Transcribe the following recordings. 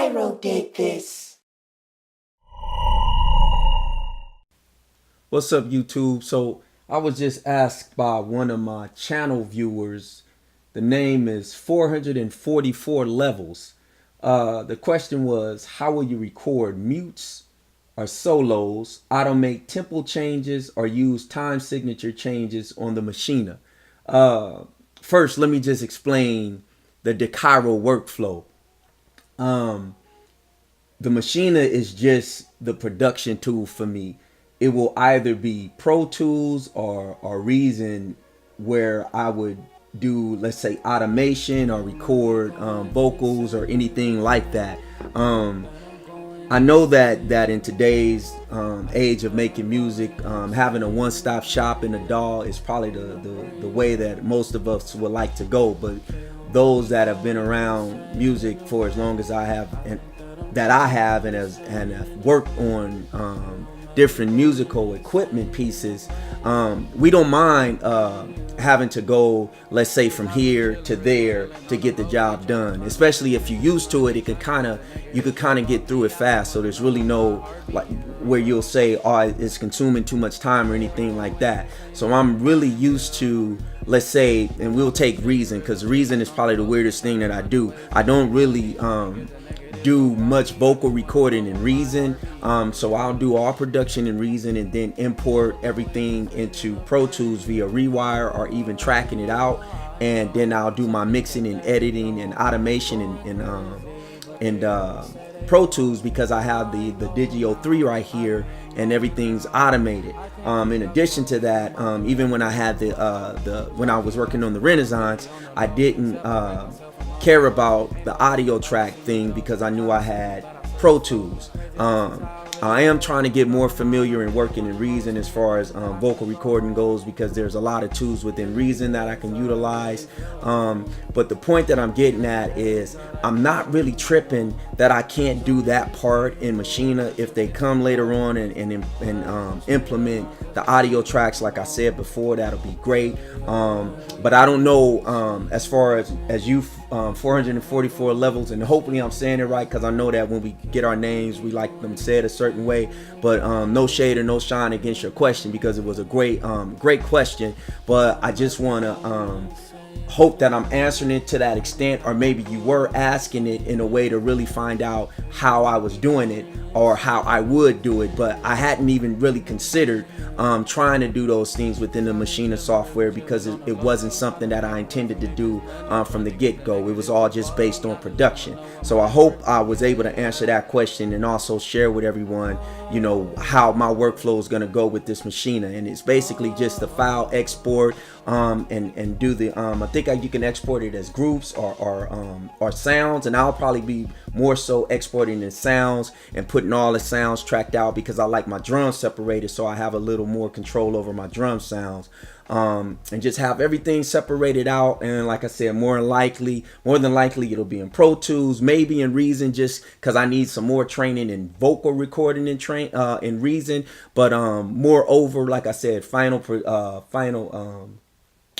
Dkhairho did this. What's up, YouTube? So I was just asked by one of my channel viewers. The name is 444 Levels. The question was, how will you record mutes or solos, automate tempo changes, or use time signature changes on the Machina? First, let me just explain the Dkhairho workflow. The Machina is just the production tool for me. It will either be Pro Tools or Reason, where I would do, let's say, automation or record vocals or anything like that. I know that in today's age of making music, having a one-stop shop in a DAW is probably the way that most of us would like to go. But those that have been around music for as long as I have, and have worked on different musical equipment pieces, we don't mind having to go, let's say, from here to there to get the job done. Especially if you're used to it, you could kind of get through it fast. So there's really no, like, where you'll say, oh, it's consuming too much time or anything like that. So I'm really used to, let's say, and we'll take Reason, because Reason is probably the weirdest thing that I do. I don't really do much vocal recording in Reason, so I'll do all production in Reason and then import everything into Pro Tools via Rewire or even tracking it out, and then I'll do my mixing and editing and automation in Pro Tools, because I have the Dkhairho 3 right here and everything's automated. In addition to that, even when I had when I was working on the Renaissance, I didn't care about the audio track thing because I knew I had Pro Tools. I am trying to get more familiar and working in Reason as far as vocal recording goes, because there's a lot of tools within Reason that I can utilize. But the point that I'm getting at is I'm not really tripping that I can't do that part in Machina. If they come later on and implement the audio tracks, like I said before, that'll be great. But I don't know, as far as you 444 Levels, and hopefully I'm saying it right, because I know that when we get our names, we like them said a certain way. But no shade or no shine against your question, because it was a great question. But I just want to hope that I'm answering it to that extent, or maybe you were asking it in a way to really find out how I was doing it or how I would do it. But I hadn't even really considered trying to do those things within the Machina software, because it wasn't something that I intended to do from the get-go. It was all just based on production. So I hope I was able to answer that question and also share with everyone, you know, how my workflow is going to go with this Machina. And it's basically just the file export and do the I think you can export it as groups or sounds, and I'll probably be more so exporting in sounds and putting all the sounds tracked out, because I like my drums separated, so I have a little more control over my drum sounds, and just have everything separated out. And like I said, more than likely it'll be in Pro Tools, maybe in Reason, just because I need some more training in vocal recording in Reason. But moreover, like I said, final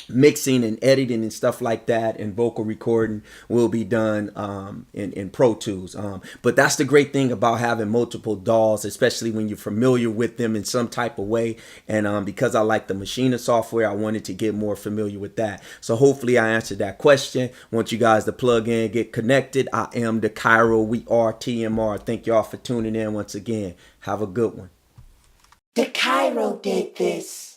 mixing and editing and stuff like that, and vocal recording will be done in Pro Tools. But that's the great thing about having multiple DAWs, especially when you're familiar with them in some type of way. And because I like the Machina software, I wanted to get more familiar with that. So hopefully I answered that question. Want you guys to plug in, get connected. I am Dkhairho. We are TMR. Thank y'all for tuning in once again. Have a good one. Dkhairho did this.